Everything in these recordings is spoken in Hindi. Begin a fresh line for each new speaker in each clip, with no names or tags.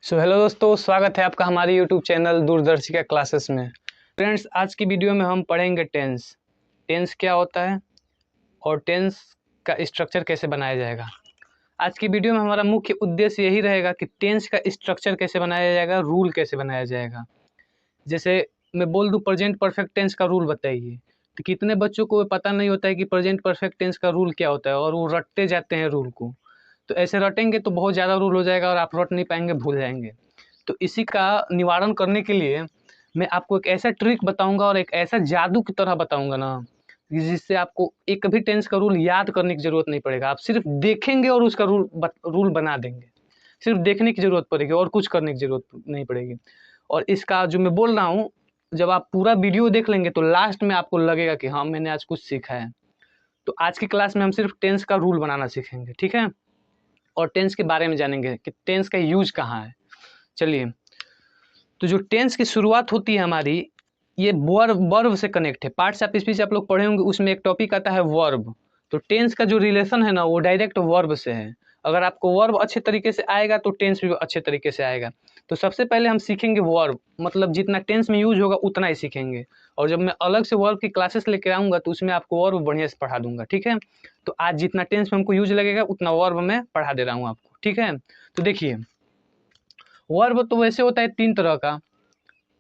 हेलो दोस्तों, स्वागत है आपका हमारे यूट्यूब चैनल दूरदर्शिका क्लासेस में। फ्रेंड्स, आज की वीडियो में हम पढ़ेंगे टेंस। टेंस क्या होता है और टेंस का स्ट्रक्चर कैसे बनाया जाएगा। आज की वीडियो में हमारा मुख्य उद्देश्य यही रहेगा कि टेंस का स्ट्रक्चर कैसे बनाया जाएगा, रूल कैसे बनाया जाएगा। जैसे मैं बोल दूं प्रेजेंट परफेक्ट टेंस का रूल बताइए, तो कितने बच्चों को पता नहीं होता है कि प्रेजेंट परफेक्ट टेंस का रूल क्या होता है और वो रटते जाते हैं रूल को। तो ऐसे रटेंगे तो बहुत ज़्यादा रूल हो जाएगा और आप रट नहीं पाएंगे, भूल जाएंगे। तो इसी का निवारण करने के लिए मैं आपको एक ऐसा ट्रिक बताऊंगा और एक ऐसा जादू की तरह बताऊंगा ना, जिससे आपको एक भी टेंस का रूल याद करने की जरूरत नहीं पड़ेगा। आप सिर्फ देखेंगे और उसका रूल बना देंगे। सिर्फ देखने की जरूरत पड़ेगी और कुछ करने की जरूरत नहीं पड़ेगी। और इसका जो मैं बोल रहा हूँ, जब आप पूरा वीडियो देख लेंगे तो लास्ट में आपको लगेगा कि हाँ, मैंने आज कुछ सीखा है। तो आज की क्लास में हम सिर्फ टेंस का रूल बनाना सीखेंगे, ठीक है। और टेंस के बारे में जानेंगे कि टेंस का यूज कहाँ है। चलिए, तो जो टेंस की शुरुआत होती है हमारी, ये वर्ब से कनेक्ट है। पार्ट्स ऑफ स्पीच आप लोग पढ़े होंगे, उसमें एक टॉपिक आता है वर्ब। तो टेंस का जो रिलेशन है ना, वो डायरेक्ट वर्ब से है। अगर आपको वर्ब अच्छे तरीके से आएगा तो टेंस भी अच्छे तरीके से आएगा। तो सबसे पहले हम सीखेंगे वर्ब, मतलब जितना टेंस में यूज होगा उतना ही सीखेंगे। और जब मैं अलग से वर्ब की क्लासेस लेकर आऊँगा तो उसमें आपको वर्ब बढ़िया से पढ़ा दूंगा, ठीक है। तो आज जितना टेंस में हमको यूज लगेगा उतना वर्ब में पढ़ा दे रहा हूँ आपको, ठीक है। तो देखिए, वर्ब तो वैसे होता है तीन तरह का: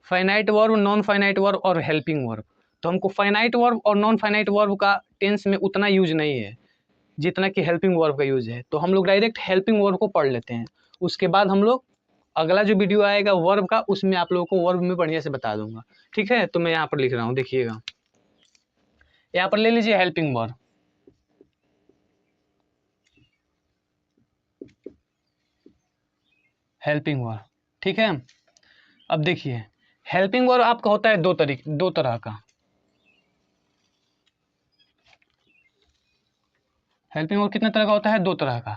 finite verb, non finite verb और हेल्पिंग वर्ब। तो हमको फाइनाइट वर्ब और नॉन फाइनाइट वर्ब का टेंस में उतना यूज नहीं है जितना कि हेल्पिंग वर्ब का यूज है। तो हम लोग डायरेक्ट हेल्पिंग वर्ब को पढ़ लेते हैं। उसके बाद हम लोग अगला जो वीडियो आएगा वर्ब का, उसमें आप लोगों को वर्ब में बढ़िया से बता दूंगा, ठीक है। तो मैं यहाँ पर लिख रहा हूँ, देखिएगा। यहाँ पर ले लीजिए हेल्पिंग वर्ब। हेल्पिंग वर्ब, ठीक है। अब देखिए, हेल्पिंग वर्ब आपका होता है दो तरह का। हेल्पिंग वर्ब कितने तरह का होता है? दो तरह का।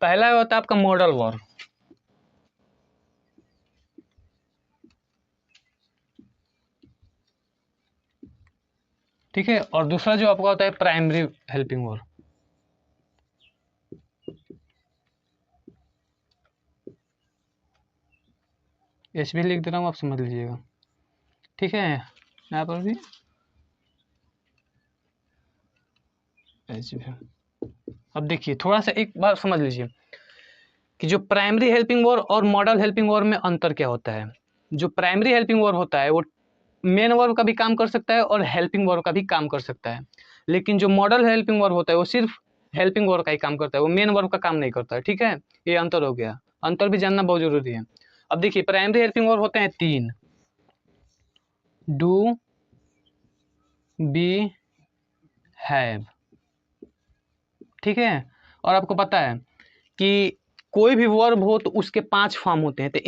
पहला होता है आपका मॉडल वर्ब, ठीक है। और दूसरा जो आपका होता है प्राइमरी हेल्पिंग वर्ब। एच भी लिख दे रहा हूँ, आप समझ लीजिएगा, ठीक है। यहाँ पर भी एच भी। अब देखिए, थोड़ा सा एक बार समझ लीजिए कि जो प्राइमरी हेल्पिंग वर्ब और मॉडल हेल्पिंग वर्ब में अंतर क्या होता है। जो प्राइमरी हेल्पिंग वर्ब होता है वो मेन वर्ब का भी काम कर सकता है और हेल्पिंग वर्ब का भी काम कर सकता है। लेकिन जो मॉडल हेल्पिंग वर्ब होता है वो सिर्फ हेल्पिंग वर्ब का ही काम करता है, वो मेन वर्ब का काम नहीं करता है, ठीक है। ये अंतर हो गया। अंतर भी जानना बहुत जरूरी है। अब देखिए, प्राइमरी हेल्पिंग वर्ब होते हैं तीन: डू, बी, हैव, ठीक है। और आपको पता है कि कोई भी वर्ब हो तो उसके 5 फॉर्म होते हैं। तो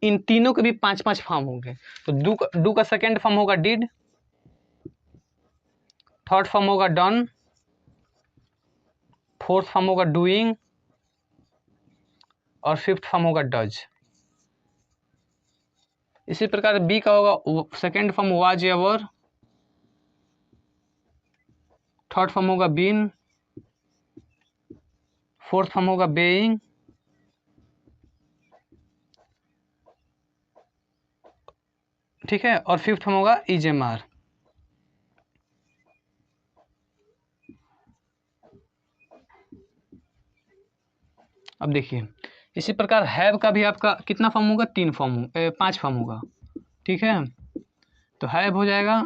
इन तीनों के भी 5-5 फॉर्म होंगे। तो डू का सेकेंड फॉर्म होगा डिड, थर्ड फॉर्म होगा डन, फोर्थ फॉर्म होगा डूइंग और फिफ्थ फॉर्म होगा डज। इसी प्रकार बी का होगा second form was ever, third form होगा बीन, फोर्थ फॉर्म होगा बेइंग, ठीक है। और फिफ्थ फॉर्म होगा इज एम आर। अब देखिए, इसी प्रकार हैव का भी आपका कितना फॉर्म होगा? 5 फॉर्म होगा, ठीक है। तो हैव हो जाएगा,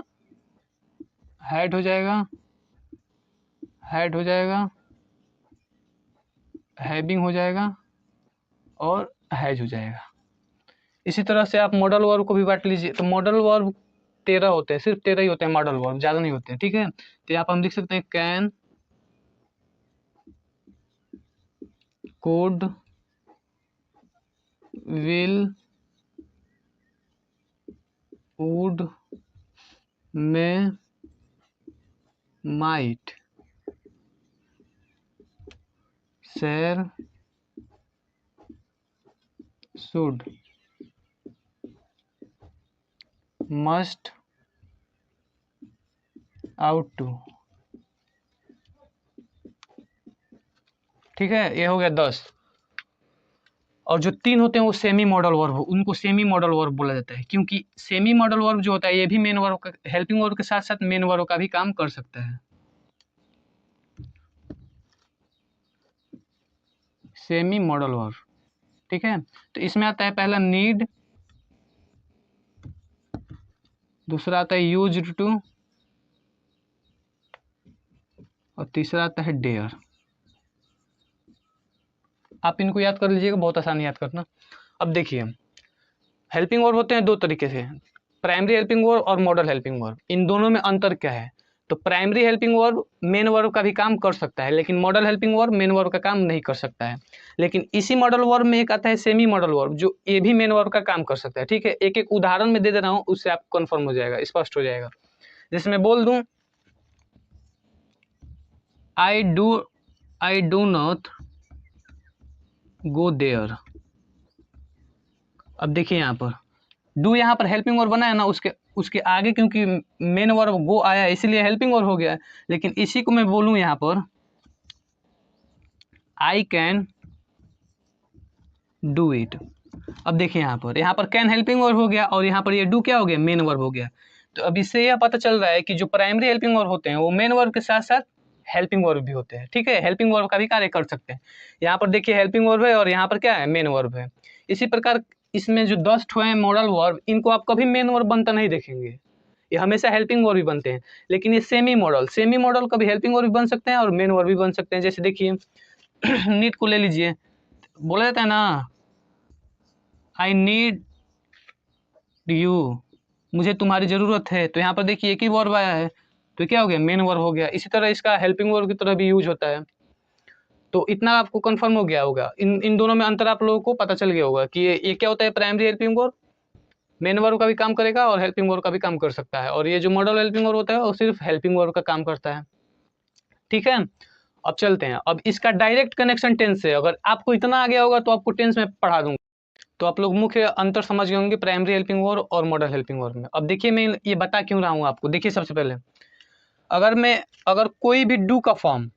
हैड हो जाएगा, हैड हो जाएगा, हैविंग हो जाएगा और हैज हो जाएगा। इसी तरह से आप मॉडल वर्ब को भी बांट लीजिए। तो मॉडल वर्ब 13 होते हैं, सिर्फ 13 ही होते हैं मॉडल वर्ब, ज़्यादा नहीं होते हैं, ठीक है। तो यहाँ पर हम लिख सकते हैं can, could, will, would, may, might, शेर, शुड, मस्ट, आउट टू, ठीक है। ये हो गया 10। और जो 3 होते हैं वो सेमी मॉडल वर्ब, उनको सेमी मॉडल वर्ब बोला जाता है, क्योंकि सेमी मॉडल वर्ब जो होता है ये भी मेन वर्ब का, हेल्पिंग वर्ब के साथ साथ मेन वर्ब का भी काम कर सकता है। सेमी मॉडल वर्ब, ठीक है। तो इसमें आता है पहला नीड, दूसरा आता है यूज्ड टू, और तीसरा आता है डेयर। आप इनको याद कर लीजिएगा, बहुत आसान याद करना। अब देखिए, हेल्पिंग वर्ब होते हैं दो तरीके से, प्राइमरी हेल्पिंग वर्ब और मॉडल हेल्पिंग वर्ब। इन दोनों में अंतर क्या है? तो primary helping verb main verb का भी काम कर सकता है, लेकिन model helping verb main verb का काम नहीं कर सकता है। लेकिन इसी मॉडल वर्ब में एक आता है सेमी मॉडल वर्ब, जो ये भी मेन वर्ब का काम कर सकता है, ठीक है। एक एक उदाहरण में दे रहा हूँ, उससे आपको कन्फर्म हो जाएगा, स्पष्ट हो जाएगा। जैसे मैं बोल दूं, I do not go there. अब देखिए यहाँ पर डू, यहाँ पर हेल्पिंग वर्ब बना है ना, उसके आगे क्योंकि मेन वर्ब गो आया है, इसीलिए हेल्पिंग वर्ब हो गया है। लेकिन इसी को मैं बोलूँ यहाँ पर आई कैन डू इट। अब देखिए यहाँ पर कैन हेल्पिंग वर्ब हो गया, और यहाँ पर ये डू क्या हो गया? मेन वर्ब हो गया। तो अब इससे यह पता चल रहा है कि जो प्राइमरी हेल्पिंग वर्ब होते हैं वो मेन वर्ब के साथ साथ हेल्पिंग वर्ब भी होते हैं, ठीक है। हेल्पिंग वर्ब का भी कार्य कर सकते हैं। यहाँ पर देखिए हेल्पिंग वर्ब है और यहाँ पर क्या है? मेन वर्ब है। इसी प्रकार इसमें जो 10 ठो हैं मॉडल वर्ब, इनको आप कभी मेन वर्ब बनता नहीं देखेंगे, ये हमेशा हेल्पिंग वर्ब भी बनते हैं। लेकिन ये सेमी मॉडल कभी हेल्पिंग वर्ब भी बन सकते हैं और मेन वर्ब भी बन सकते हैं। जैसे देखिए नीड को ले लीजिए, बोला जाता है ना, आई नीड यू, मुझे तुम्हारी ज़रूरत है। तो यहाँ पर देखिए एक ही वर्ब आया है, तो क्या हो गया? मेन वर्ब हो गया। इसी तरह इसका हेल्पिंग वर्ब की तरह भी यूज होता है। तो इतना आपको कंफर्म हो गया होगा, इन दोनों में अंतर आप लोगों को पता चल गया होगा कि ये क्या होता है? Primary helping verb main verb का भी काम करेगा और हेल्पिंग वर्ब का भी काम कर सकता है, और ये जो मॉडल हेल्पिंग वर्ब होता है वो सिर्फ हेल्पिंग वर्ब का काम करता है, ठीक है। अब चलते हैं, अब इसका डायरेक्ट कनेक्शन टेंस से। अगर आपको इतना आ गया होगा तो आपको टेंस में पढ़ा दूंगा, तो आप लोग मुख्य अंतर समझ गए होंगे प्राइमरी हेल्पिंग वर्ब और मॉडल हेल्पिंग वर्ब में। अब देखिए मैं ये बता क्यों रहा हूँ आपको। देखिए सबसे पहले, अगर कोई भी डू का फॉर्म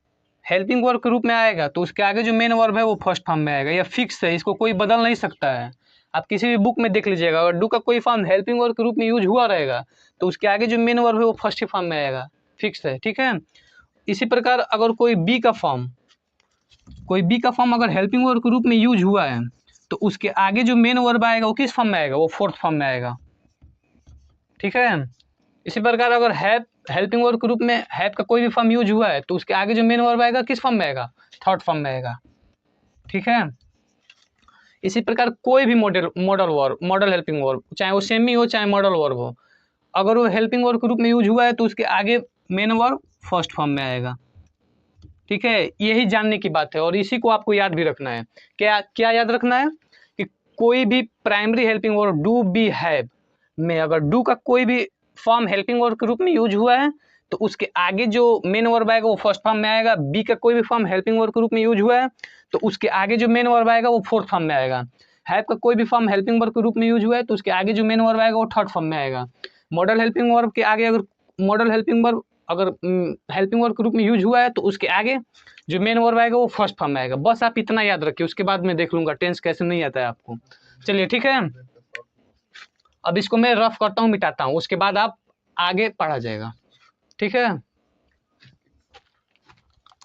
हेल्पिंग वर्ब के रूप में आएगा तो उसके आगे जो मेन वर्ब है वो फर्स्ट फॉर्म में आएगा, या फिक्स है, इसको कोई बदल नहीं सकता है। आप किसी भी बुक में देख लीजिएगा, अगर डू का कोई फॉर्म हेल्पिंग वर्ब के रूप में यूज हुआ रहेगा तो उसके आगे जो मेन वर्ब है वो फर्स्ट ही फॉर्म में आएगा, फिक्स है, ठीक है। इसी प्रकार अगर कोई बी का फॉर्म अगर हेल्पिंग वर्ब के रूप में यूज हुआ है तो उसके आगे जो मेन वर्ब आएगा वो किस फॉर्म में आएगा? वो फोर्थ फॉर्म में आएगा, ठीक है। इसी प्रकार अगर हेल्पिंग वर्ब के रूप में हैव का कोई भी फॉर्म यूज हुआ है तो उसके आगे जो मेन वर्ब आएगा किस फॉर्म में आएगा? थर्ड फॉर्म में आएगा, ठीक है। इसी प्रकार कोई भी मॉडल हेल्पिंग वर्ब, चाहे वो सेमी हो चाहे मॉडल वर्ब हो, अगर वो हेल्पिंग वर्ब के रूप में यूज हुआ है तो उसके आगे मेन वर्ब फर्स्ट फॉर्म में आएगा, ठीक है। यही जानने की बात है और इसी को आपको याद भी रखना है। क्या क्या याद रखना है? कि कोई भी primary helping verb do be have में अगर डू का कोई भी फॉर्म हेल्पिंग वर्ब के रूप में यूज हुआ है तो उसके आगे जो मेन वर्ब आएगा वो फर्स्ट फॉर्म में आएगा। बी का कोई भी फॉर्म हेल्पिंग वर्ब के रूप में यूज हुआ है तो उसके आगे जो मेन वर्ब आएगा वो फोर्थ फॉर्म में आएगा। हैव का कोई भी फॉर्म हेल्पिंग वर्ब के रूप में यूज हुआ है तो उसके आगे जो मेन वर्ब आएगा वो थर्ड फॉर्म में आएगा। मॉडल हेल्पिंग वर्ब के आगे अगर हेल्पिंग वर्ब के रूप में यूज हुआ है तो उसके आगे जो मेन वर्ब आएगा वो फर्स्ट फॉर्म में आएगा। बस आप इतना याद रखिए, उसके बाद मैं देख लूंगा टेंस कैसे नहीं आता है आपको। चलिए ठीक है, अब इसको मैं रफ करता हूँ, मिटाता हूँ, उसके बाद आप आगे पढ़ा जाएगा, ठीक है।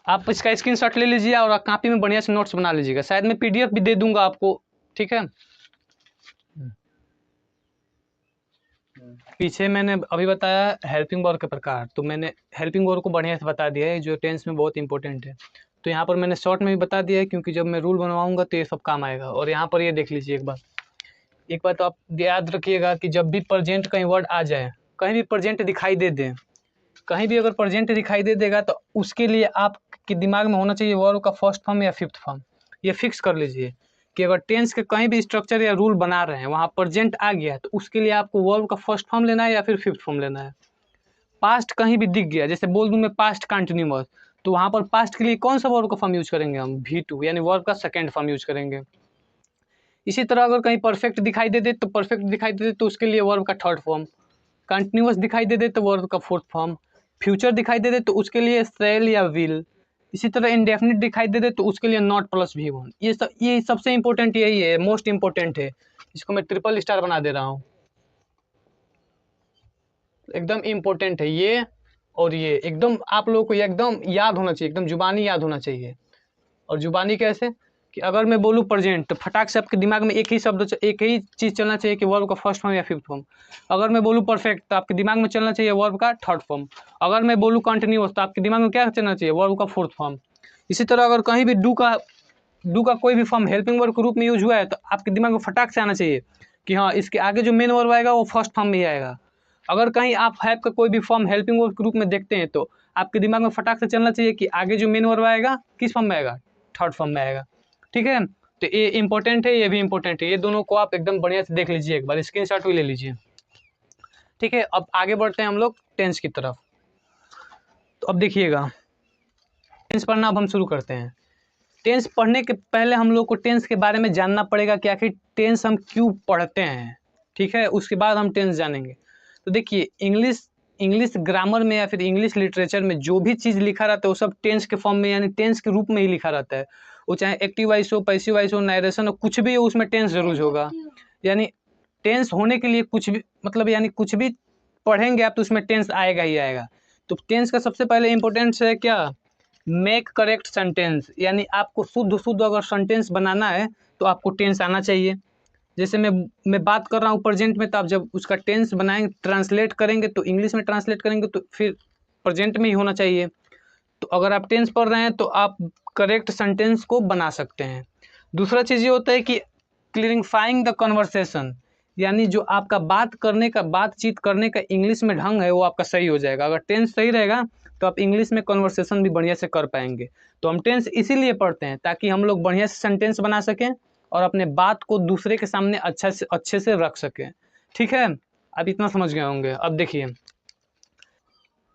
आप इसका स्क्रीनशॉट ले लीजिए और कॉपी में बढ़िया से नोट्स बना लीजिएगा, शायद मैं पीडीएफ भी दे दूंगा आपको, ठीक है। पीछे मैंने अभी बताया हेल्पिंग वर्ब के प्रकार, तो मैंने हेल्पिंग वर्ब को बढ़िया से बता दिया है जो टेंस में बहुत इंपॉर्टेंट है। तो यहाँ पर मैंने शॉर्ट में भी बता दिया है क्योंकि जब मैं रूल बनवाऊंगा तो ये सब काम आएगा। और यहाँ पर ये देख लीजिए एक बात तो आप याद रखिएगा कि जब भी प्रेजेंट कहीं वर्ड आ जाए, कहीं भी प्रेजेंट दिखाई दे दे, कहीं भी अगर प्रेजेंट दिखाई दे देगा तो उसके लिए आपके दिमाग में होना चाहिए वर्ब का फर्स्ट फॉर्म या फिफ्थ फॉर्म। ये फिक्स कर लीजिए कि अगर टेंस के कहीं भी स्ट्रक्चर या रूल बना रहे हैं वहाँ प्रेजेंट आ गया है तो उसके लिए आपको वर्ब का फर्स्ट फॉर्म लेना है या फिर फिफ्थ फॉर्म लेना है। पास्ट कहीं भी दिख गया, जैसे बोल दूं मैं पास्ट कंटिन्यूअस, तो वहाँ पर पास्ट के लिए कौन सा वर्ब का फॉर्म यूज करेंगे? हम V2 यानी वर्ब का सेकेंड फॉर्म यूज करेंगे। इसी तरह अगर कहीं परफेक्ट दिखाई दे दे तो उसके लिए वर्ब का थर्ड फॉर्म, कंटिन्यूअस दिखाई दे दे तो वर्ब का फोर्थ फॉर्म, फ्यूचर दिखाई दे दे तो उसके लिए शैल या विल, इसी तरह इंडेफिनिट दिखाई दे दे तो उसके लिए नॉट प्लस V1। ये सबसे इंपॉर्टेंट यही है, मोस्ट इंपॉर्टेंट है। इसको मैं ट्रिपल स्टार बना दे रहा हूँ, एकदम इम्पोर्टेंट है ये। और ये एकदम आप लोगों को ये एकदम याद होना चाहिए, एकदम जुबानी याद होना चाहिए। और जुबानी कैसे कि अगर मैं बोलूँ प्रेजेंट तो फटाक से आपके दिमाग में एक ही शब्द, एक ही चीज़ चलना चाहिए कि वर्ब का फर्स्ट फॉर्म या फिफ्थ फॉर्म। अगर मैं बोलूँ परफेक्ट तो आपके दिमाग में चलना चाहिए वर्ब का थर्ड फॉर्म। अगर मैं बोलूँ कंटिन्यूअस तो आपके दिमाग में क्या चलना चाहिए, वर्ब का फोर्थ फॉर्म। इसी तरह अगर कहीं भी डू का कोई भी फॉर्म हेल्पिंग वर्ब के रूप में यूज हुआ है तो आपके दिमाग में फटाक से आना चाहिए कि हाँ इसके आगे जो मेन वर्ब आएगा वो फर्स्ट फॉर्म में ही आएगा। अगर कहीं आप हैव का कोई भी फॉर्म हेल्पिंग वर्ब के रूप में देखते हैं तो आपके दिमाग में फटाक से चलना चाहिए कि आगे जो मेन वर्ब आएगा किस फॉर्म में आएगा, थर्ड फॉर्म में आएगा। ठीक है, तो ये इंपॉर्टेंट है, ये भी इंपॉर्टेंट है। ये दोनों को आप एकदम बढ़िया से देख लीजिए, एक बार स्क्रीनशॉट भी ले लीजिए। ठीक है, अब आगे बढ़ते हैं हम लोग टेंस की तरफ। तो अब देखिएगा टेंस पढ़ना अब हम शुरू करते हैं। टेंस पढ़ने के पहले हम लोग को टेंस के बारे में जानना पड़ेगा कि आखिर टेंस हम क्यों पढ़ते हैं। ठीक है, उसके बाद हम टेंस जानेंगे। तो देखिए इंग्लिश ग्रामर में या फिर इंग्लिश लिटरेचर में जो भी चीज़ लिखा रहता है वो सब टेंस के फॉर्म में यानी टेंस के रूप में ही लिखा रहता है। वो चाहे एक्टिव वॉइस हो, पैसिव वॉइस हो, नरेशन हो, कुछ भी हो उसमें टेंस जरूर होगा। यानी टेंस होने के लिए कुछ भी मतलब यानी कुछ भी पढ़ेंगे आप तो उसमें टेंस आएगा ही आएगा। तो टेंस का सबसे पहले इंपॉर्टेंस है क्या, मेक करेक्ट सेंटेंस। यानी आपको शुद्ध अगर सेंटेंस बनाना है तो आपको टेंस आना चाहिए। जैसे मैं बात कर रहा हूँ प्रेजेंट में, तो आप जब उसका टेंस बनाएंगे ट्रांसलेट करेंगे तो इंग्लिश में ट्रांसलेट करेंगे तो फिर प्रेजेंट में ही होना चाहिए। तो अगर आप टेंस पढ़ रहे हैं तो आप करेक्ट सेंटेंस को बना सकते हैं। दूसरा चीज़ ये होता है कि क्लियरिफाइंग द कन्वर्सेशन, यानी जो आपका बातचीत करने का इंग्लिश में ढंग है वो आपका सही हो जाएगा। अगर टेंस सही रहेगा तो आप इंग्लिश में कन्वर्सेशन भी बढ़िया से कर पाएंगे। तो हम टेंस इसीलिए पढ़ते हैं ताकि हम लोग बढ़िया से सेंटेंस बना सकें और अपने बात को दूसरे के सामने अच्छे से रख सकें। ठीक है, अब इतना समझ गए होंगे। अब देखिए,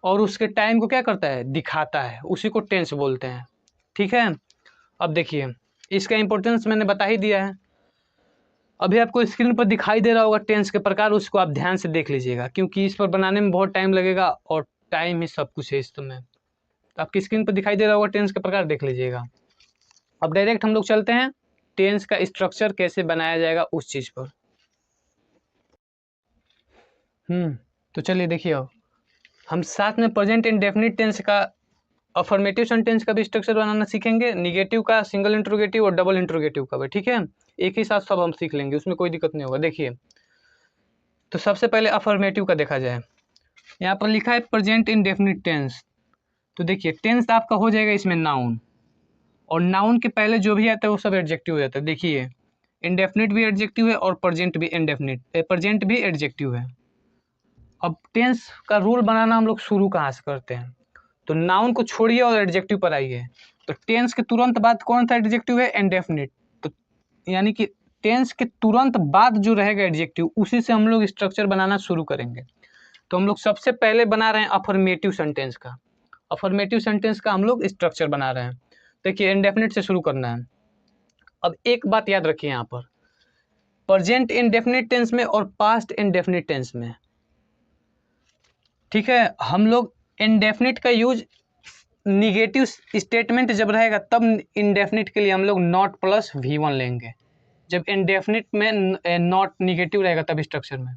और उसके टाइम को क्या करता है, दिखाता है, उसी को टेंस बोलते हैं। ठीक है, अब देखिए इसका इंपॉर्टेंस मैंने बता ही दिया है। अभी आपको स्क्रीन पर दिखाई दे रहा होगा टेंस के प्रकार, उसको आप ध्यान से देख लीजिएगा क्योंकि इस पर बनाने में बहुत टाइम लगेगा और टाइम ही सब कुछ है इस समय। तो आपकी स्क्रीन पर दिखाई दे रहा होगा टेंस के प्रकार, देख लीजिएगा। अब डायरेक्ट हम लोग चलते हैं टेंस का स्ट्रक्चर कैसे बनाया जाएगा उस चीज़ पर। तो चलिए देखिए, अब हम साथ में प्रेजेंट इंडेफिनिट टेंस का, अफर्मेटिव सेंटेंस का भी स्ट्रक्चर बनाना सीखेंगे, निगेटिव का, सिंगल इंट्रोगेटिव और डबल इंट्रोगेटिव का भी। ठीक है, एक ही साथ सब हम सीख लेंगे, उसमें कोई दिक्कत नहीं होगा। देखिए, तो सबसे पहले अफर्मेटिव का देखा जाए। यहाँ पर लिखा है प्रेजेंट इंडेफिनिट टेंस। तो देखिए टेंस आपका हो जाएगा इसमें नाउन, और नाउन के पहले जो भी आता है वो सब एडजेक्टिव हो जाता है। देखिए इंडेफिनिट भी एडजेक्टिव है और प्रेजेंट भी एडजेक्टिव है। अब टेंस का रूल बनाना हम लोग शुरू कहाँ से करते हैं, तो नाउन को छोड़िए और एडजेक्टिव पर आइए। तो टेंस के तुरंत बाद कौन सा एडजेक्टिव है, इंडेफिनिट। तो यानी कि टेंस के तुरंत बाद जो रहेगा एडजेक्टिव उसी से हम लोग स्ट्रक्चर बनाना शुरू करेंगे। तो हम लोग सबसे पहले बना रहे हैं अफर्मेटिव सेंटेंस का। अफर्मेटिव सेंटेंस का हम लोग स्ट्रक्चर बना रहे हैं। देखिए इंडेफिनिट से शुरू करना है। अब एक बात याद रखिए यहाँ पर, प्रेजेंट इंडेफिनिट टेंस में और पास्ट इंडेफिनिट टेंस में, ठीक है, हम लोग इंडेफिनिट का यूज निगेटिव स्टेटमेंट जब रहेगा तब इंडेफिनिट के लिए हम लोग नॉट प्लस V1 लेंगे। जब इंडेफिनिट में नॉट निगेटिव रहेगा तब स्ट्रक्चर में,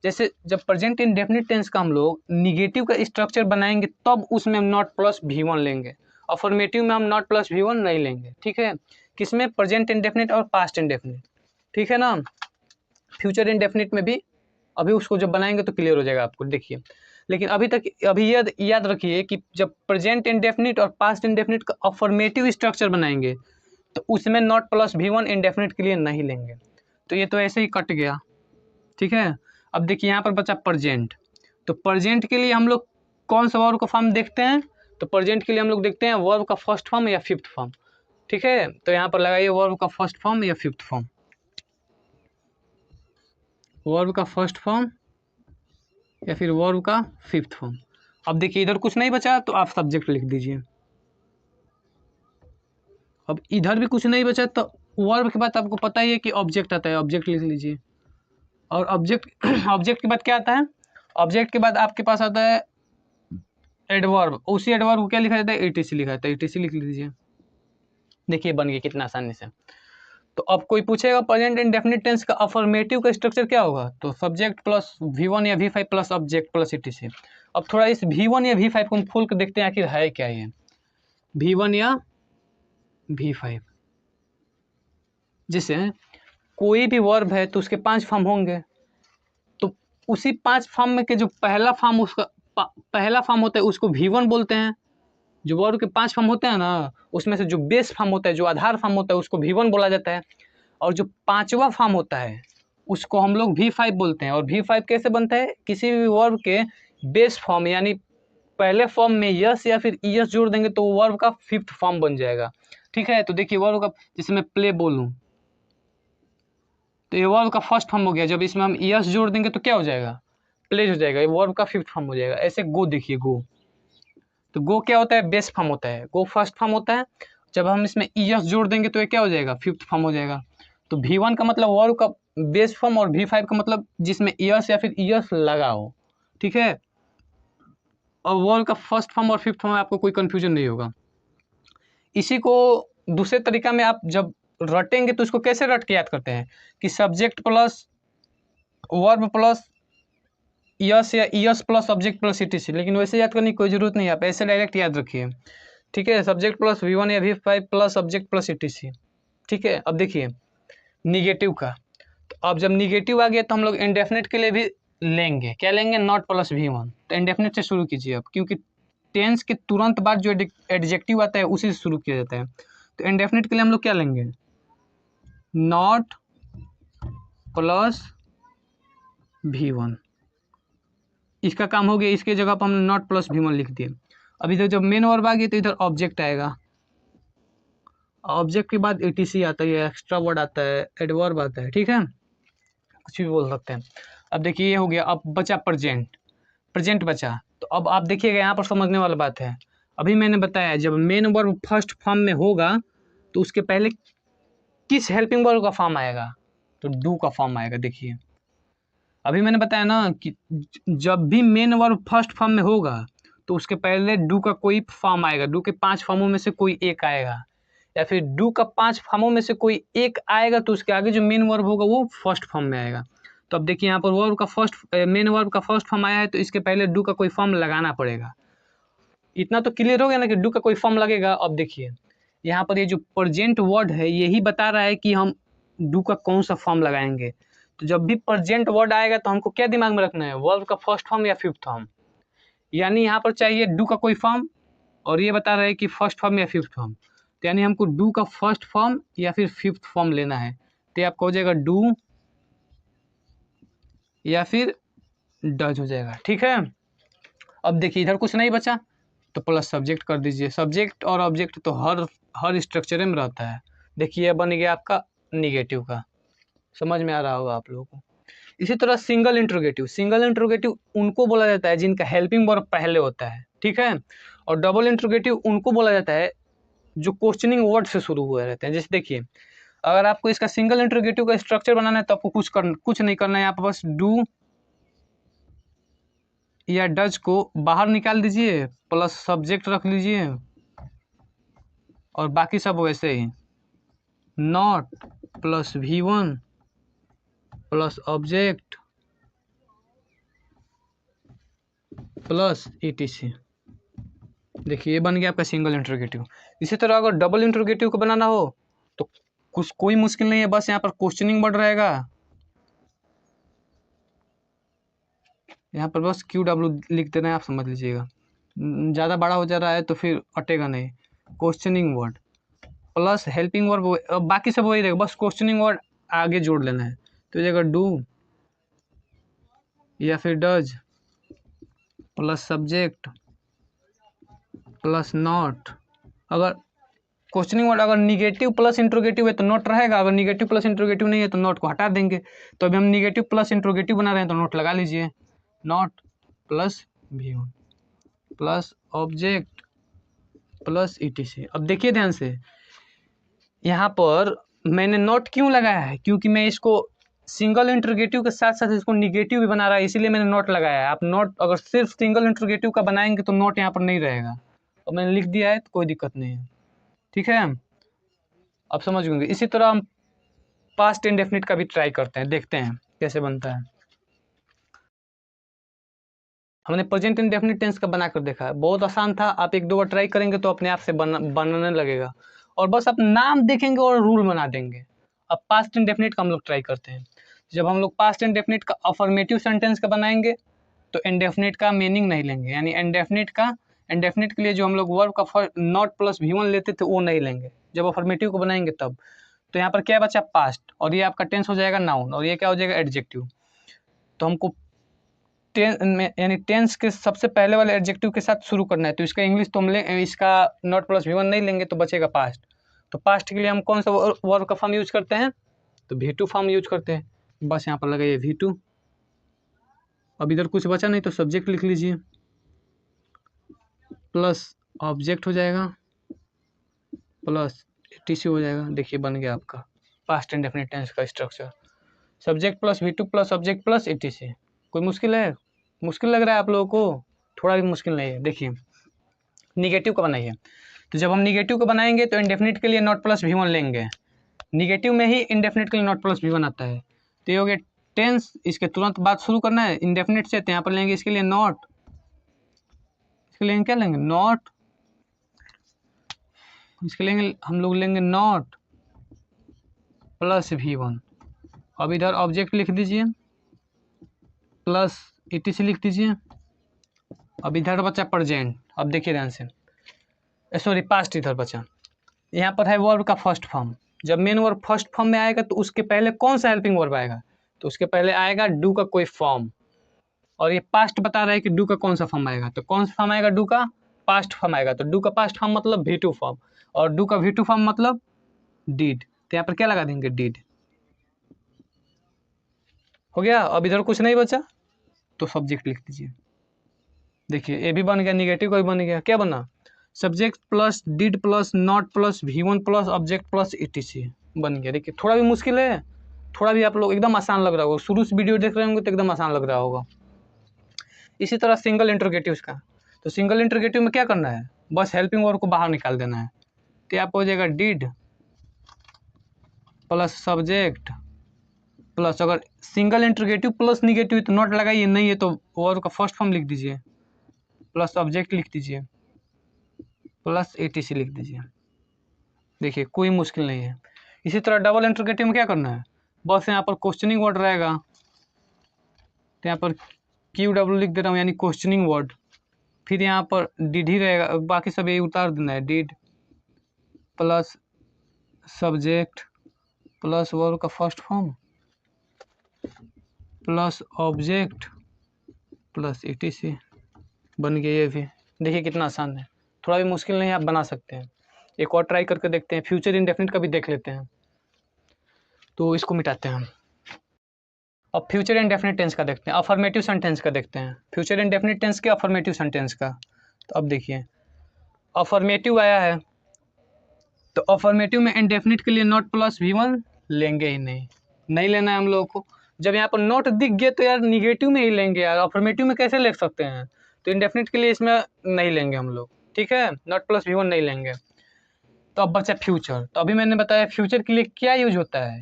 जैसे जब प्रेजेंट इंडेफिनिट टेंस का हम लोग निगेटिव का स्ट्रक्चर बनाएंगे तब उसमें हम नॉट प्लस V1 लेंगे। अफर्मेटिव में हम नॉट प्लस V1 नहीं लेंगे। ठीक है, किसमें, प्रेजेंट इंडेफिनिट और पास्ट इंडेफिनिट। ठीक है ना, फ्यूचर इंडेफिनिट में भी अभी उसको जब बनाएंगे तो क्लियर हो जाएगा आपको। देखिए लेकिन अभी याद रखिए कि जब प्रेजेंट इंडेफिनिट और पास्ट इंडेफिनिट का अफर्मेटिव स्ट्रक्चर बनाएंगे तो उसमें नॉट प्लस V1 इंडेफिनिट के लिए नहीं लेंगे। तो ये तो ऐसे ही कट गया। ठीक है, अब देखिए यहाँ पर बचा प्रेजेंट। तो प्रेजेंट के लिए हम लोग कौन सा वर्ब का फॉर्म देखते हैं, तो प्रेजेंट के लिए हम लोग देखते हैं वर्ब का फर्स्ट फॉर्म या फिफ्थ फॉर्म। ठीक है, तो यहाँ पर लगाइए वर्ब का फर्स्ट फॉर्म या फिफ्थ फॉर्म, वर्ब का फर्स्ट फॉर्म या फिर वर्ब का फिफ्थ फॉर्म। अब देखिए इधर कुछ नहीं बचा तो आप सब्जेक्ट लिख दीजिए। अब इधर भी कुछ नहीं बचा तो वर्ब के बाद आपको पता ही है कि ऑब्जेक्ट आता है, ऑब्जेक्ट लिख लीजिए। और ऑब्जेक्ट ऑब्जेक्ट के बाद क्या आता है, ऑब्जेक्ट के बाद आपके पास आता है एडवर्ब, उसी एडवर्ब को क्या लिखा जाता है, ईटीसी लिखा जाता है, ईटीसी लिख लीजिए। देखिए बन गया कितना आसानी से। तो अब कोई पूछेगा प्रेजेंट इंडेफिनिट टेंस का अफर्मेटिव का स्ट्रक्चर क्या होगा, तो सब्जेक्ट प्लस V1 या V5 plus object plus ETC. अब थोड़ा इस V1 या V5 को हम खोल कर देखते हैं आखिर है क्या ये V1 या V5। जैसे कोई भी वर्ब है तो उसके 5 फॉर्म होंगे, तो उसी 5 फॉर्म में के जो पहला फॉर्म उसका पहला फॉर्म होता है उसको V1 बोलते हैं। जो वर्ब के 5 फॉर्म होते हैं ना, उसमें से जो बेस फॉर्म होता है, जो आधार फॉर्म होता है, उसको V1 बोला जाता है। और जो 5वां फॉर्म होता है उसको हम लोग V5 बोलते हैं। और V5 कैसे बनता है, किसी भी वर्ब के बेस फॉर्म यानी पहले फॉर्म में यस या फिर ईएस जोड़ देंगे तो वर्ब का 5th फॉर्म बन जाएगा। ठीक है, तो देखिए वर्ब का, जैसे मैं प्ले बोलूँ तो ये वर्ब का फर्स्ट फॉर्म हो गया। जब इसमें हम ईएस जोड़ देंगे तो क्या हो जाएगा, प्ले हो जाएगा, ये वर्ब का 5th फॉर्म हो जाएगा। ऐसे गो देखिए, गो, तो गो क्या होता है, बेस फॉर्म होता है, गो फर्स्ट फॉर्म होता है। जब हम इसमें ईएस जोड़ देंगे तो ये क्या हो जाएगा, 5th फॉर्म हो जाएगा। तो V1 का मतलब वर्ब का बेस फॉर्म और V5 का मतलब जिसमें ईएस या फिर ईएस लगा हो। ठीक है, और वर्ब का फर्स्ट फॉर्म और 5th फॉर्म में आपको कोई कंफ्यूजन नहीं होगा। इसी को दूसरे तरीका में आप जब रटेंगे तो इसको कैसे रट के याद करते हैं कि subject plus verb plus s या ES plus object plus ETC. लेकिन वैसे याद करने की कोई जरूरत नहीं है, आप ऐसे डायरेक्ट याद रखिए। ठीक है, सब्जेक्ट प्लस V1 या V5 plus object plus etc. ठीक है, अब देखिए निगेटिव का, तो अब जब निगेटिव आ गया तो हम लोग इंडेफिनिट के लिए भी लेंगे, क्या लेंगे, नॉट प्लस V1। तो इंडेफिनिट से शुरू कीजिए आप, क्योंकि टेंस के तुरंत बाद जो एडजेक्टिव आता है उसी से शुरू किया जाता है। तो इंडेफिनिट के लिए हम लोग क्या लेंगे, नॉट प्लस V1। इसका काम हो गया, इसके जगह पर हमने नॉट प्लस V1 लिख दिए। अब इधर जब मेन वर्ब आ गया तो इधर ऑब्जेक्ट आएगा, ऑब्जेक्ट के बाद ईटीसी आता है, एक्स्ट्रा वर्ड आता है, एडवर्ब आता है। ठीक है, कुछ भी बोल सकते हैं। अब देखिए ये हो गया, अब बचा प्रेजेंट, प्रेजेंट बचा। तो अब आप देखिएगा यहाँ पर समझने वाला बात है। अभी मैंने बताया जब मेन वर्ब फर्स्ट फॉर्म में होगा तो उसके पहले किस हेल्पिंग वर्ब का फॉर्म आएगा, तो डू का फॉर्म आएगा। देखिए अभी मैंने बताया ना कि जब भी मेन वर्ब फर्स्ट फॉर्म में होगा तो उसके पहले डू का कोई फॉर्म आएगा, डू के 5 फॉर्मों में से कोई एक आएगा, या फिर डू का 5 फॉर्मों में से कोई एक आएगा तो उसके आगे जो मेन वर्ब होगा वो फर्स्ट फॉर्म में आएगा। तो अब देखिए यहाँ पर वर्ब का मेन वर्ब का फर्स्ट फॉर्म आया है तो इसके पहले डू का कोई फॉर्म लगाना पड़ेगा। इतना तो क्लियर हो गया ना कि डू का कोई फॉर्म लगेगा। अब देखिए यहाँ पर ये जो प्रेजेंट वर्ड है यही बता रहा है कि हम डू का कौन सा फॉर्म लगाएंगे। तो जब भी प्रेजेंट वर्ड आएगा तो हमको क्या दिमाग में रखना है, वर्ब का फर्स्ट फॉर्म या 5th फॉर्म। यानी यहाँ पर चाहिए डू का कोई फॉर्म और ये बता रहा है कि फर्स्ट फॉर्म या 5th फॉर्म। तो यानी हमको डू का फर्स्ट फॉर्म या फिर 5th फॉर्म लेना है। तो आपका हो जाएगा डू या फिर डज हो जाएगा। ठीक है, अब देखिए इधर कुछ नहीं बचा तो प्लस सब्जेक्ट कर दीजिए। सब्जेक्ट और ऑब्जेक्ट तो हर स्ट्रक्चर में रहता है। देखिए बन गया आपका निगेटिव का, समझ में आ रहा होगा आप लोगों को। इसी तरह सिंगल इंट्रोगेटिव, सिंगल इंट्रोगेटिव उनको बोला जाता है जिनका हेल्पिंग वर्ब पहले होता है। ठीक है, और डबल इंट्रोगेटिव उनको बोला जाता है जो क्वेश्चनिंग वर्ड से शुरू हुए रहते हैं। जैसे देखिए अगर आपको इसका सिंगल इंट्रोगेटिव का स्ट्रक्चर बनाना है तो आपको कुछ नहीं करना है, यहाँ पर बस डू या डज को बाहर निकाल दीजिए, प्लस सब्जेक्ट रख लीजिए और बाकी सब वैसे ही, not plus V1 plus object plus ETC. देखिए ये बन गया आपका सिंगल इंट्रोगेटिव। इसी तरह अगर डबल इंट्रोगेटिव को बनाना हो तो कोई मुश्किल नहीं है, बस यहाँ पर क्वेश्चनिंग वर्ड रहेगा, यहाँ पर बस QW लिख देना है, आप समझ लीजिएगा। ज़्यादा बड़ा हो जा रहा है तो फिर अटेगा नहीं। Questioning word plus helping word, बाकी सब वही रहेगा, बस क्वेश्चनिंग वर्ड आगे जोड़ लेना है। तो ये जगह डू या फिर does plus subject plus not. अगर क्वेश्चनिंग वर्ड अगर निगेटिव प्लस इंट्रोगेटिव है तो नॉट रहेगा, अगर निगेटिव प्लस इंट्रोगेटिव नहीं है तो नॉट को हटा देंगे। तो अभी हम निगेटिव प्लस इंट्रोगेटिव बना रहे हैं तो नॉट लगा लीजिए, not plus V1 plus object plus ETC. अब देखिए ध्यान से, यहाँ पर मैंने नॉट क्यों लगाया है, क्योंकि मैं इसको सिंगल इंटरोगेटिव के साथ साथ इसको निगेटिव भी बना रहा है, इसीलिए मैंने नोट लगाया है। आप नोट अगर सिर्फ सिंगल इंटरोगेटिव का बनाएंगे तो नोट यहाँ पर नहीं रहेगा, और मैंने लिख दिया है तो कोई दिक्कत नहीं है। ठीक है, आप समझ गए। इसी तरह हम पास्ट इंडेफिनिट का भी ट्राई करते हैं, देखते हैं कैसे बनता है। हमने प्रेजेंट इंडेफिनिट टेंस का बनाकर देखा है, बहुत आसान था। आप एक दो बार ट्राई करेंगे तो अपने आप से बनने लगेगा, और बस आप नाम देखेंगे और रूल बना देंगे। अब पास्ट इंडेफिनिट का हम लोग ट्राई करते हैं। जब हम लोग पास्ट इंडेफिनिट का अफर्मेटिव सेंटेंस का बनाएंगे तो इंडेफिनिट का मीनिंग नहीं लेंगे, यानी इंडेफिनिट के लिए जो हम लोग वर्ब का नॉट प्लस V1 लेते थे वो नहीं लेंगे। जब अफर्मेटिव को बनाएंगे तब तो यहाँ पर क्या बचा, पास्ट, और ये आपका टेंस हो जाएगा नाउन, और ये क्या हो जाएगा, एडजेक्टिव। तो हमको यानी टेंस के सबसे पहले वाले एडजेक्टिव के साथ शुरू करना है, तो इसका इंग्लिश तो हम इसका नॉट प्लस V1 नहीं लेंगे, तो बचेगा पास्ट। तो पास्ट के लिए हम कौन सा वर्ब का फॉर्म यूज करते हैं, तो V2 फॉर्म यूज करते हैं। बस यहाँ पर लगाइए V2। अब इधर कुछ बचा नहीं तो सब्जेक्ट लिख लीजिए, प्लस ऑब्जेक्ट हो जाएगा, प्लस TC हो जाएगा। देखिए बन गया आपका पास्ट इंडेफिनिट टेंस का structure, subject plus V2 plus object plus TC। कोई मुश्किल है, मुश्किल लग रहा है आप लोगों को? थोड़ा भी मुश्किल नहीं है। देखिए निगेटिव का बनाइए, तो जब हम निगेटिव का बनाएंगे तो इंडेफिनिट के लिए नॉट प्लस V1 लेंगे, निगेटिव में ही इंडेफिनिट के लिए नॉट प्लस V1 आता है। तो ये हो गया टेंस, इसके तुरंत बाद शुरू करना है इंडेफिनिट से, तो यहाँ पर लेंगे इसके लिए नॉट, इसके लिए क्या लेंगे, नॉट, इसके लेंगे हम लोग लेंगे नॉट प्लस V1। अब इधर ऑब्जेक्ट लिख दीजिए प्लस ETC लिख दीजिए। अब इधर बचा प्रेजेंट, अब देखिए ध्यान से, सॉरी पास्ट इधर बचा। यहाँ पर है वर्ब का फर्स्ट फॉर्म, जब मेन वर्ब फर्स्ट फॉर्म में आएगा तो उसके पहले कौन सा हेल्पिंग वर्ब आएगा, तो उसके पहले आएगा डू का कोई फॉर्म, और ये पास्ट बता रहा है कि डू का कौन सा फॉर्म आएगा, तो कौन सा फॉर्म आएगा, डू का पास्ट फॉर्म आएगा। तो डू का पास्ट फॉर्म मतलब V2 फॉर्म, और डू का V2 फॉर्म मतलब डिड, तो यहाँ पर क्या लगा देंगे, डिड। हो गया। अब इधर कुछ नहीं बचा तो सब्जेक्ट लिख दीजिए। देखिए ये भी बन गया, निगेटिव का भी बन गया। क्या बना, subject plus did plus not plus V1 plus object plus ETC बन गया। देखिए थोड़ा भी मुश्किल है, थोड़ा भी आप लोग एकदम आसान लग रहा होगा, शुरू से वीडियो देख रहे होंगे तो एकदम आसान लग रहा होगा। इसी तरह सिंगल इंटरोगेटिव का, तो सिंगल इंटरोगेटिव में क्या करना है, बस हेल्पिंग वर्ब को बाहर निकाल देना है। तो आपको हो जाएगा डिड प्लस सब्जेक्ट प्लस, अगर सिंगल इंटरोगेटिव प्लस निगेटिव तो नॉट लगाइए, नहीं है तो वर्ब का फर्स्ट फॉर्म लिख दीजिए, प्लस ऑब्जेक्ट लिख दीजिए, प्लस ETC लिख दीजिए। देखिए कोई मुश्किल नहीं है। इसी तरह डबल इंटरोगेटिव में क्या करना है, बस यहाँ पर क्वेश्चनिंग वर्ड रहेगा, तो यहाँ पर QW लिख दे रहा हूँ, यानी क्वेश्चनिंग वर्ड। फिर यहाँ पर डिड ही रहेगा, बाकी सब ये उतार देना है, did plus subject plus verb का first form plus object plus ETC बन गया। ये भी देखिए कितना आसान है, थोड़ा भी मुश्किल नहीं है, आप बना सकते हैं। एक और ट्राई करके देखते हैं, फ्यूचर इंडेफिनिट का भी देख लेते हैं। तो इसको मिटाते हैं हम। अब फ्यूचर इंडेफिनिट टेंस का देखते हैं, अफर्मेटिव सेंटेंस का देखते हैं, फ्यूचर इंडेफिनिट टेंस के अफर्मेटिव सेंटेंस का। तो अब देखिए अफर्मेटिव आया है, तो अफर्मेटिव में इंडेफिनिट के लिए नॉट प्लस V1 लेंगे ही नहीं लेना है हम लोगों को। जब यहाँ पर नॉट दिख गया तो यार निगेटिव में ही लेंगे यार, अफर्मेटिव में कैसे लिख सकते हैं, तो इंडेफिनिट के लिए इसमें नहीं लेंगे हम लोग। ठीक है, नॉट प्लस V1 नहीं लेंगे। तो अब बचा फ्यूचर, तो अभी मैंने बताया फ्यूचर के लिए क्या यूज होता है,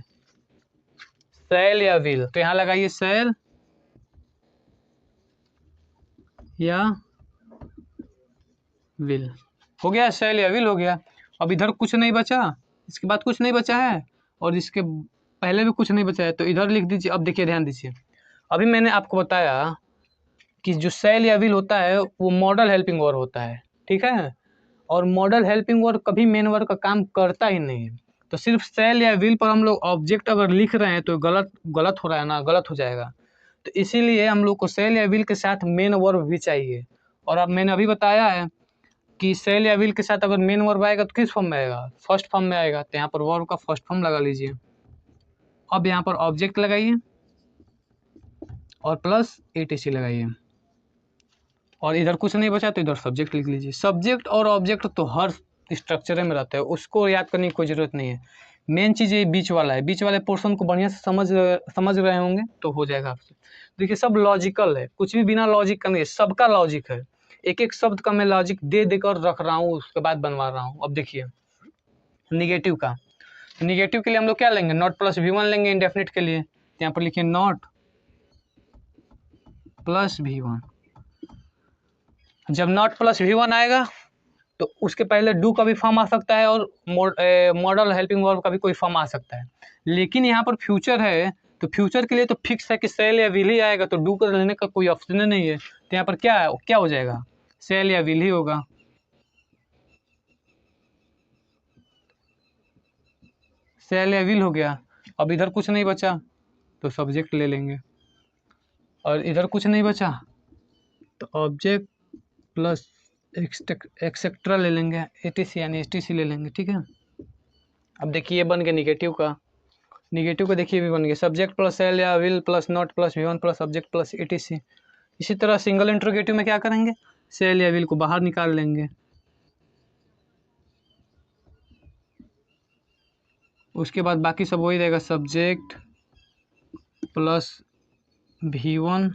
शैल या विल, तो यहाँ लगाइए शैल या विल। हो गया, शैल या विल हो गया। अब इधर कुछ नहीं बचा, इसके बाद कुछ नहीं बचा है, और इसके पहले भी कुछ नहीं बचा है, तो इधर लिख दीजिए। अब देखिए ध्यान दीजिए, अभी मैंने आपको बताया कि जो शैल या विल होता है वो मॉडल हेल्पिंग वर्ब होता है। ठीक है, और मॉडल हेल्पिंग वर्ब कभी मेन वर्ब का काम करता ही नहीं है। तो सिर्फ शैल या विल पर हम लोग ऑब्जेक्ट अगर लिख रहे हैं तो गलत हो रहा है ना, गलत हो जाएगा। तो इसीलिए हम लोग को शैल या विल के साथ मेन वर्ब भी चाहिए। और अब मैंने अभी बताया है कि शैल या विल के साथ अगर मेन वर्ब आएगा तो किस फॉर्म में आएगा, फर्स्ट फॉर्म में आएगा। तो यहाँ पर वर्ब का फर्स्ट फॉर्म लगा लीजिए। अब यहाँ पर ऑब्जेक्ट लगाइए और प्लस ETC लगाइए, और इधर कुछ नहीं बचा तो इधर सब्जेक्ट लिख लीजिए। सब्जेक्ट और ऑब्जेक्ट तो हर स्ट्रक्चर में रहता है, उसको याद करने की कोई ज़रूरत नहीं है। मेन चीज़ ये बीच वाला है, बीच वाले पोर्शन को बढ़िया से समझ रहे होंगे तो हो जाएगा आपसे। देखिए सब लॉजिकल है, कुछ भी बिना लॉजिक का नहीं है, सबका लॉजिक है। एक एक शब्द का मैं लॉजिक दे देकर रख रहा हूँ, उसके बाद बनवा रहा हूँ। अब देखिए निगेटिव का, निगेटिव के लिए हम लोग क्या लेंगे, नॉट प्लस V1 लेंगे इंडेफिनिट के लिए। तो यहाँ पर लिखिए नॉट प्लस V1। जब नॉट प्लस V1 आएगा तो उसके पहले डू का भी फॉर्म आ सकता है और मॉडल हेल्पिंग वर्ब का भी कोई फॉर्म आ सकता है। लेकिन यहाँ पर फ्यूचर है तो फ्यूचर के लिए तो फिक्स है कि सेल या विल ही आएगा, तो डू कर लेने का कोई ऑप्शन नहीं है। तो यहाँ पर क्या हो जाएगा, सेल या विल ही होगा। सेल या विल हो गया। अब इधर कुछ नहीं बचा तो सब्जेक्ट ले लेंगे, और इधर कुछ नहीं बचा तो ऑब्जेक्ट प्लस एक्सेट्रा ले लेंगे, एटीसी यानी एसटीसी ले लेंगे। ठीक है, अब देखिए ये बन गया निगेटिव का। निगेटिव का देखिए भी बन गया, सब्जेक्ट प्लस सेल या will plus not plus V1 plus object plus ETC. इसी तरह सिंगल इंट्रोगेटिव में क्या करेंगे, सेल या विल को बाहर निकाल लेंगे, उसके बाद बाकी सब वही रहेगा, subject plus V1,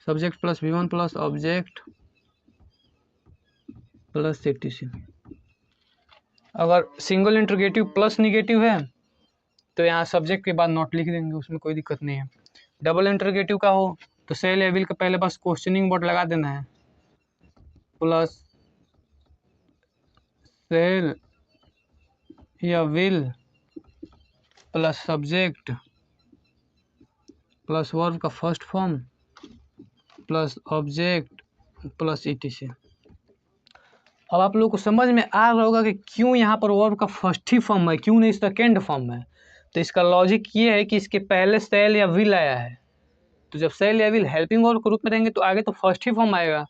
subject plus V1 plus object plus ETC. अगर सिंगल इंट्रोगेटिव प्लस निगेटिव है तो यहाँ सब्जेक्ट के बाद नॉट लिख देंगे, उसमें कोई दिक्कत नहीं है। डबल इंट्रोगेटिव का हो तो सेल या विल का पहले बस क्वेश्चनिंग वर्ड लगा देना है, प्लस सेल या will plus subject plus verb का first form plus object plus ETC. अब आप लोगों को समझ में आ रहा होगा कि क्यों यहाँ पर वर्ब का फर्स्ट ही फॉर्म है, क्यों नहीं सेकेंड फॉर्म है। तो इसका लॉजिक ये है कि इसके पहले सेल या विल आया है, तो जब सेल या विल हेल्पिंग वर्ब के रूप में रहेंगे तो आगे तो फर्स्ट ही फॉर्म आएगा।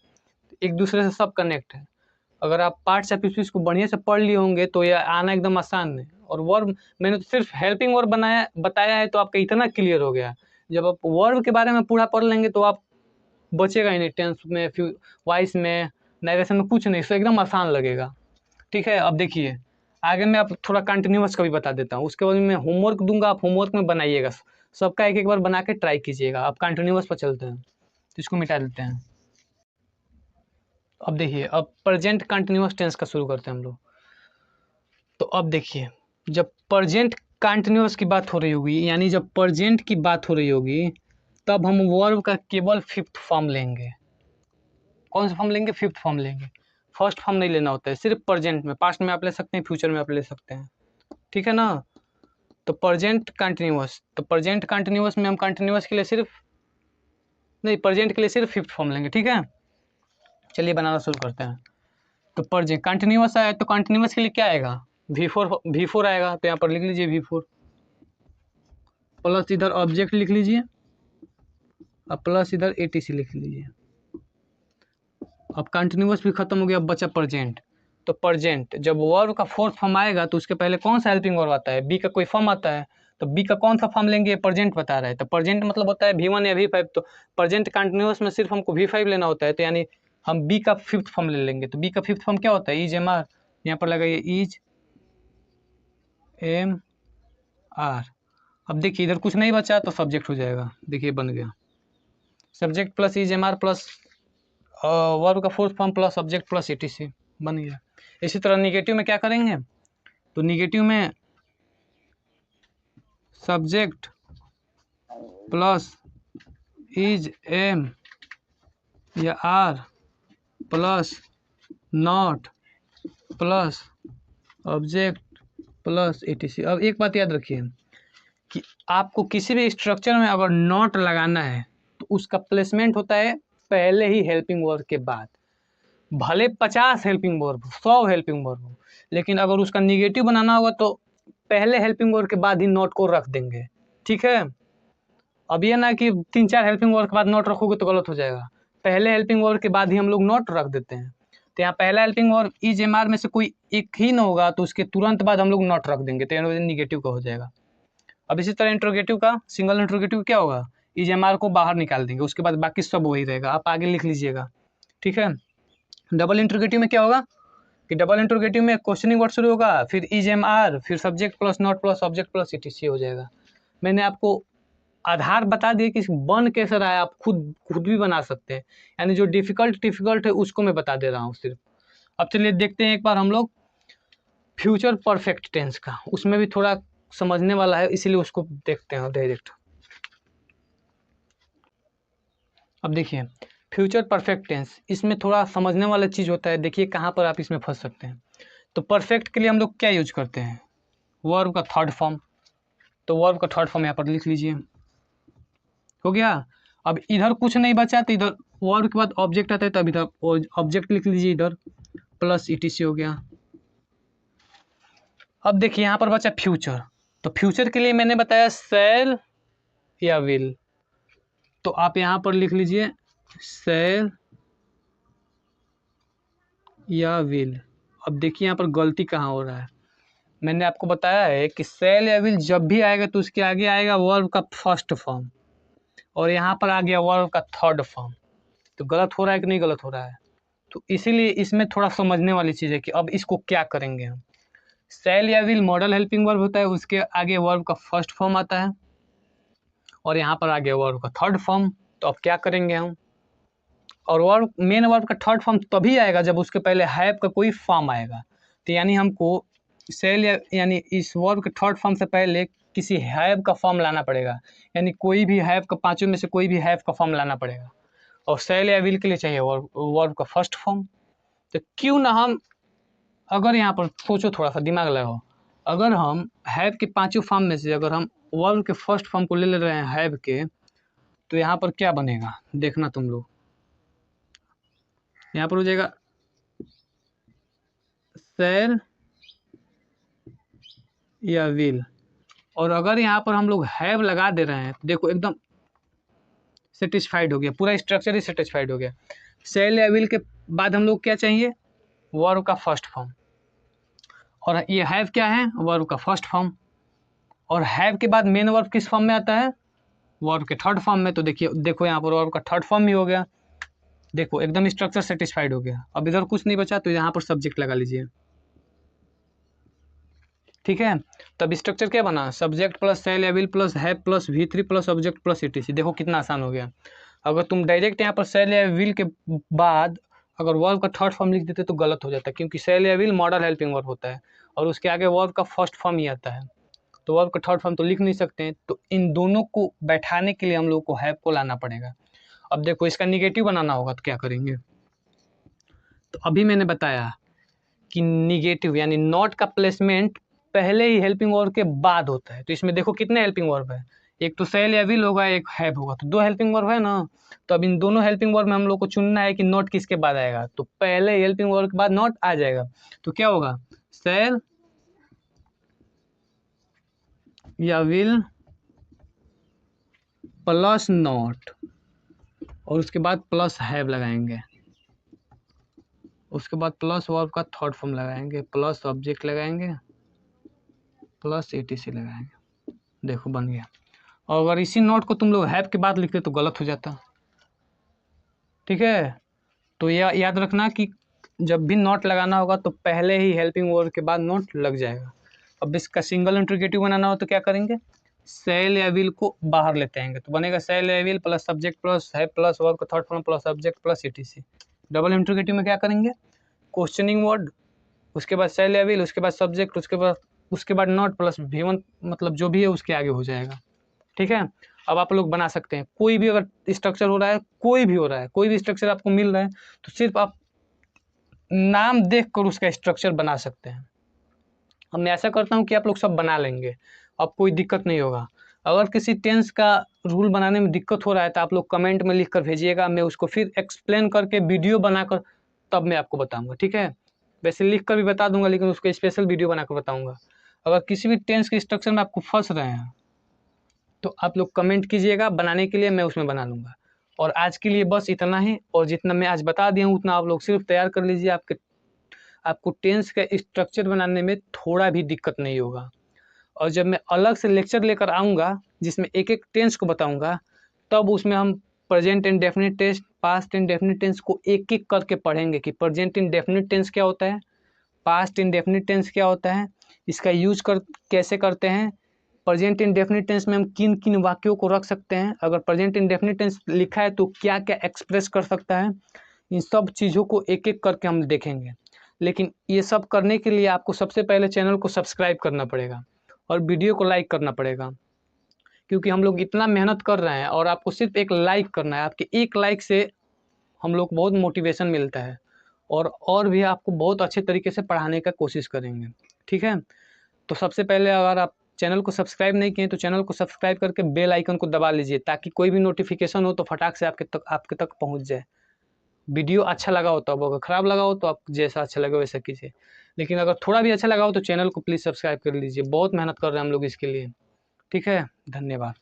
एक दूसरे से सब कनेक्ट है। अगर आप पार्ट्स या पीसेस को बढ़िया से पढ़ लिए होंगे तो यह आना एकदम आसान है। और वर्ब मैंने तो सिर्फ हेल्पिंग वर्ब बताया है तो आपका इतना क्लियर हो गया। जब आप वर्ब के बारे में पूरा पढ़ लेंगे तो आप बचेगा ही नहीं, टेंस में, वॉइस में, नरेशन में कुछ नहीं, तो एकदम आसान लगेगा। ठीक है, अब देखिए आगे मैं आप थोड़ा कंटिन्यूअस का भी बता देता हूँ, उसके बाद मैं होमवर्क दूंगा, आप होमवर्क में बनाइएगा, सबका एक एक बार बना के ट्राई कीजिएगा। आप कंटिन्यूअस पर चलते हैं तो इसको मिटा देते हैं। अब देखिए अब प्रेजेंट कंटिन्यूअस टेंस का शुरू करते हैं हम लोग। तो अब देखिए जब प्रेजेंट कंटिन्यूअस की बात हो रही होगी, यानी जब प्रेजेंट की बात हो रही होगी, तब हम वर्ब का केवल फिफ्थ फॉर्म लेंगे। कौन सा फॉर्म लेंगे, फिफ्थ फॉर्म लेंगे। फर्स्ट फॉर्म नहीं लेना होता है, सिर्फ प्रेजेंट में। पास्ट में आप ले सकते हैं, फ्यूचर में आप ले सकते हैं, ठीक है ना। तो प्रेजेंट कंटिन्यूअस, तो प्रेजेंट कंटिन्यूअस में हम कंटिन्यूअस के लिए सिर्फ नहीं, प्रेजेंट के लिए सिर्फ फिफ्थ फॉर्म लेंगे। ठीक है, चलिए बनाना शुरू करते हैं। तो प्रेजेंट कंटिन्यूअस आया तो कंटिन्यूअस के लिए क्या आएगा, V4 आएगा। तो यहाँ पर लिख लीजिए V4 प्लस इधर ऑब्जेक्ट लिख लीजिए और प्लस इधर एटीसी लिख लीजिए। अब कंटिन्यूअस भी खत्म हो गया, अब बचा प्रेजेंट। तो प्रेजेंट जब वर्ब का फोर्थ फॉर्म आएगा तो उसके पहले कौन सा हेल्पिंग वर्ब आता है, बी का कोई फॉर्म आता है। तो बी का कौन सा फॉर्म लेंगे, प्रेजेंट बता रहा है। तो प्रेजेंट मतलब होता है V1 या V5। तो प्रेजेंट कंटिन्यूअस में सिर्फ हमको V5 लेना होता है, तो यानी हम बी का फिफ्थ फॉर्म ले लेंगे। तो बी का फिफ्थ फॉर्म क्या होता है, इज एम आर। यहाँ पर लगाइए इज एम आर। अब देखिए इधर कुछ नहीं बचा तो सब्जेक्ट हो जाएगा, देखिए बन गया subject plus is am are plus verb का fourth form plus subject plus ETC, बन गया। इसी तरह निगेटिव में क्या करेंगे, तो निगेटिव में सब्जेक्ट प्लस इज एम या are plus not plus object plus ETC. अब एक बात याद रखिए कि आपको किसी भी स्ट्रक्चर में अगर नॉट लगाना है तो उसका प्लेसमेंट होता है पहले ही हेल्पिंग वर्ब के बाद। भले 50 हेल्पिंग वर्ब, 100 हेल्पिंग वर्ब हो, लेकिन अगर उसका निगेटिव बनाना होगा तो पहले हेल्पिंग वर्ब के बाद ही नॉट को रख देंगे। ठीक है, अब ये ना कि 3-4 हेल्पिंग वर्ब के बाद नॉट रखोगे तो गलत हो जाएगा। पहले हेल्पिंग वर्ब के बाद ही हम लोग नॉट रख देते हैं। तो यहाँ पहला helping verb is am are में से कोई एक ही ना होगा तो उसके तुरंत बाद हम लोग नॉट रख देंगे, तो निगेटिव का हो जाएगा। अब इसी तरह इंट्रोगेटिव का, सिंगल इंट्रोगेटिव क्या होगा, इज एम आर को बाहर निकाल देंगे, उसके बाद बाकी सब वही रहेगा, आप आगे लिख लीजिएगा। ठीक है, डबल इंट्रोगेटिव में क्या होगा कि डबल इंटरोगेटिव में क्वेश्चनिंग वर्ड शुरू होगा, फिर इज एम आर, फिर subject plus not plus object plus etc हो जाएगा। मैंने आपको आधार बता दिए कि बन कैसे रहा है, आप खुद भी बना सकते हैं, यानी जो डिफ़िकल्ट है उसको मैं बता दे रहा हूँ सिर्फ। अब चलिए देखते हैं एक बार हम लोग फ्यूचर परफेक्ट टेंस का, उसमें भी थोड़ा समझने वाला है, इसीलिए उसको देखते हैं डायरेक्ट। अब देखिए फ्यूचर परफेक्ट टेंस, इसमें थोड़ा समझने वाला चीज़ होता है। देखिए कहाँ पर आप इसमें फंस सकते हैं। तो परफेक्ट के लिए हम लोग क्या यूज करते हैं, वर्ब का थर्ड फॉर्म। तो वर्ब का थर्ड फॉर्म यहाँ पर लिख लीजिए, हो गया। अब इधर कुछ नहीं बचा तो इधर वर्ब के बाद ऑब्जेक्ट आता है, तब इधर ऑब्जेक्ट लिख लीजिए, इधर प्लस ईटीसी हो गया। अब देखिए यहाँ पर बचा फ्यूचर। तो फ्यूचर के लिए मैंने बताया शैल या विल, तो आप यहाँ पर लिख लीजिए शैल या विल। अब देखिए यहाँ पर गलती कहाँ हो रहा है। मैंने आपको बताया है कि शैल या विल जब भी आएगा तो उसके आगे आएगा वर्ब का फर्स्ट फॉर्म, और यहाँ पर आ गया वर्ब का थर्ड फॉर्म। तो गलत हो रहा है कि नहीं गलत हो रहा है? तो इसीलिए इसमें थोड़ा समझने वाली चीज़ है कि अब इसको क्या करेंगे हम। शैल या विल मॉडल हेल्पिंग वर्ब होता है, उसके आगे वर्ब का फर्स्ट फॉर्म आता है, और यहाँ पर आ गया वर्ब का थर्ड फॉर्म। तो अब क्या करेंगे हम, और वर्ब मेन वर्ब का थर्ड फॉर्म तभी आएगा जब उसके पहले हैव का कोई फॉर्म आएगा। तो यानी हमको शैल यानी इस वर्ब के थर्ड फॉर्म से पहले किसी हैव का फॉर्म लाना पड़ेगा, यानी कोई भी हैव का, पांचों में से कोई भी हैव का फॉर्म लाना पड़ेगा। और शैल या विल के लिए चाहिए वर्ब का फर्स्ट फॉर्म। तो क्यों ना हम, अगर यहाँ पर सोचो, थोड़ा सा दिमाग लगाओ, अगर हम हैव के पांचों फॉर्म में से अगर हम वर्ब के फर्स्ट फॉर्म को ले रहे हैं हैव के, तो यहाँ पर क्या बनेगा देखना तुम लोग। यहाँ पर हो जाएगा शैल या विल, और अगर यहाँ पर हम लोग हैव लगा दे रहे हैं तो देखो एकदम सेटिस्फाइड हो गया, पूरा स्ट्रक्चर ही सेटिस्फाइड हो गया। शैल या विल के बाद हम लोग क्या चाहिए, वर्ब का फर्स्ट फॉर्म, और ये हैव क्या है, वर्ब का फर्स्ट फॉर्म। और हैव के बाद मेन वर्ब किस फॉर्म में आता है, वर्ब के थर्ड फॉर्म में। तो देखिए देखो यहाँ पर वर्ब का थर्ड फॉर्म ही हो गया, देखो एकदम स्ट्रक्चर सेटिस्फाइड हो गया। अब इधर कुछ नहीं बचा तो यहाँ पर सब्जेक्ट लगा लीजिए, ठीक है। तब स्ट्रक्चर क्या बना, सब्जेक्ट प्लस शैल या will plus have plus V3 plus object plus etc. देखो कितना आसान हो गया। अगर तुम डायरेक्ट यहाँ पर शैल या विल के बाद अगर वर्ब का थर्ड फॉर्म लिख देते तो गलत हो जाता है, क्योंकि शैल या विल मॉडल हेल्पिंग वर्ब होता है और उसके आगे वर्ब का फर्स्ट फॉर्म ही आता है, तो वर्ब का थर्ड फॉर्म तो लिख नहीं सकते हैं। तो इन दोनों को बैठाने के लिए हम लोग को हैव को लाना पड़ेगा। अब देखो इसका निगेटिव बनाना होगा तो क्या करेंगे, तो अभी मैंने बताया कि निगेटिव यानी नॉट का प्लेसमेंट पहले ही हेल्पिंग वर्ब के बाद होता है। तो इसमें देखो कितने हेल्पिंग वर्ब है, एक तो शैल या विल होगा, एक हैव होगा, तो दो हेल्पिंग वर्ब है ना। तो अब इन दोनों हेल्पिंग वर्ब में हम लोग को चुनना है कि नॉट किसके बाद आएगा, तो पहले हेल्पिंग वर्ब के बाद नॉट आ जाएगा। तो क्या होगा, शैल या विल प्लस नॉट, और उसके बाद प्लस हैव लगाएंगे, उसके बाद प्लस वर्ब का थर्ड फॉर्म लगाएंगे, प्लस ऑब्जेक्ट लगाएंगे, प्लस ईटीसी लगाएंगे। देखो बन गया। और अगर इसी नोट को तुम लोग हैव के बाद लिखते तो गलत हो जाता, ठीक है। तो यह याद रखना कि जब भी नोट लगाना होगा तो पहले ही हेल्पिंग वर्ब के बाद नोट लग जाएगा। अब इसका सिंगल इंटरोगेटिव बनाना हो तो क्या करेंगे, शैल या विल को बाहर लेते आएंगे, तो बनेगा शैल या will plus subject plus have plus verb का third form plus object plus ETC. Double interrogative में क्या करेंगे, क्वेश्चनिंग वर्ड, उसके बाद शैल या विल, उसके बाद सब्जेक्ट, उसके बाद नॉट प्लस V1, मतलब जो भी है उसके आगे हो जाएगा, ठीक है। अब आप लोग बना सकते हैं, कोई भी अगर स्ट्रक्चर हो रहा है, कोई भी हो रहा है, कोई भी स्ट्रक्चर आपको मिल रहा है तो सिर्फ आप नाम देखकर उसका स्ट्रक्चर बना सकते हैं। अब मैं ऐसा करता हूँ कि आप लोग सब बना लेंगे, अब कोई दिक्कत नहीं होगा। अगर किसी टेंस का रूल बनाने में दिक्कत हो रहा है तो आप लोग कमेंट में लिख कर भेजिएगा, मैं उसको फिर एक्सप्लेन करके वीडियो बनाकर तब मैं आपको बताऊँगा, ठीक है। वैसे लिख कर भी बता दूंगा लेकिन उसको स्पेशल वीडियो बनाकर बताऊँगा। अगर किसी भी टेंस के स्ट्रक्चर में आपको फंस रहे हैं तो आप लोग कमेंट कीजिएगा, बनाने के लिए मैं उसमें बना लूँगा। और आज के लिए बस इतना ही, और जितना मैं आज बता दिया हूँ उतना आप लोग सिर्फ तैयार कर लीजिए, आपको टेंस का स्ट्रक्चर बनाने में थोड़ा भी दिक्कत नहीं होगा। और जब मैं अलग से लेक्चर लेकर आऊँगा जिसमें एक एक टेंस को बताऊँगा, तब उसमें हम present indefinite tense, past indefinite tense को एक एक करके पढ़ेंगे कि प्रेजेंट इंडेफिनिट टेंस क्या होता है, पास्ट इंडेफिनिट टेंस क्या होता है, इसका यूज कैसे करते हैं, प्रेजेंट इंडेफिनिट टेंस में हम किन किन वाक्यों को रख सकते हैं, अगर प्रेजेंट इंडेफिनिट टेंस लिखा है तो क्या क्या एक्सप्रेस कर सकता है, इन सब चीज़ों को एक एक करके हम देखेंगे। लेकिन ये सब करने के लिए आपको सबसे पहले चैनल को सब्सक्राइब करना पड़ेगा और वीडियो को लाइक करना पड़ेगा, क्योंकि हम लोग इतना मेहनत कर रहे हैं और आपको सिर्फ एक लाइक करना है। आपके एक लाइक से हम लोग को बहुत मोटिवेशन मिलता है और भी आपको बहुत अच्छे तरीके से पढ़ाने का कोशिश करेंगे। ठीक है, तो सबसे पहले अगर आप चैनल को सब्सक्राइब नहीं किए तो चैनल को सब्सक्राइब करके बेल आइकन को दबा लीजिए, ताकि कोई भी नोटिफिकेशन हो तो फटाक से आपके तक पहुंच जाए। वीडियो अच्छा लगा हो तब, अगर ख़राब लगा हो तो आप जैसा अच्छा लगे वैसा कीजिए, लेकिन अगर थोड़ा भी अच्छा लगा हो तो चैनल को प्लीज़ सब्सक्राइब कर लीजिए। बहुत मेहनत कर रहे हैं हम लोग इसके लिए। ठीक है, धन्यवाद।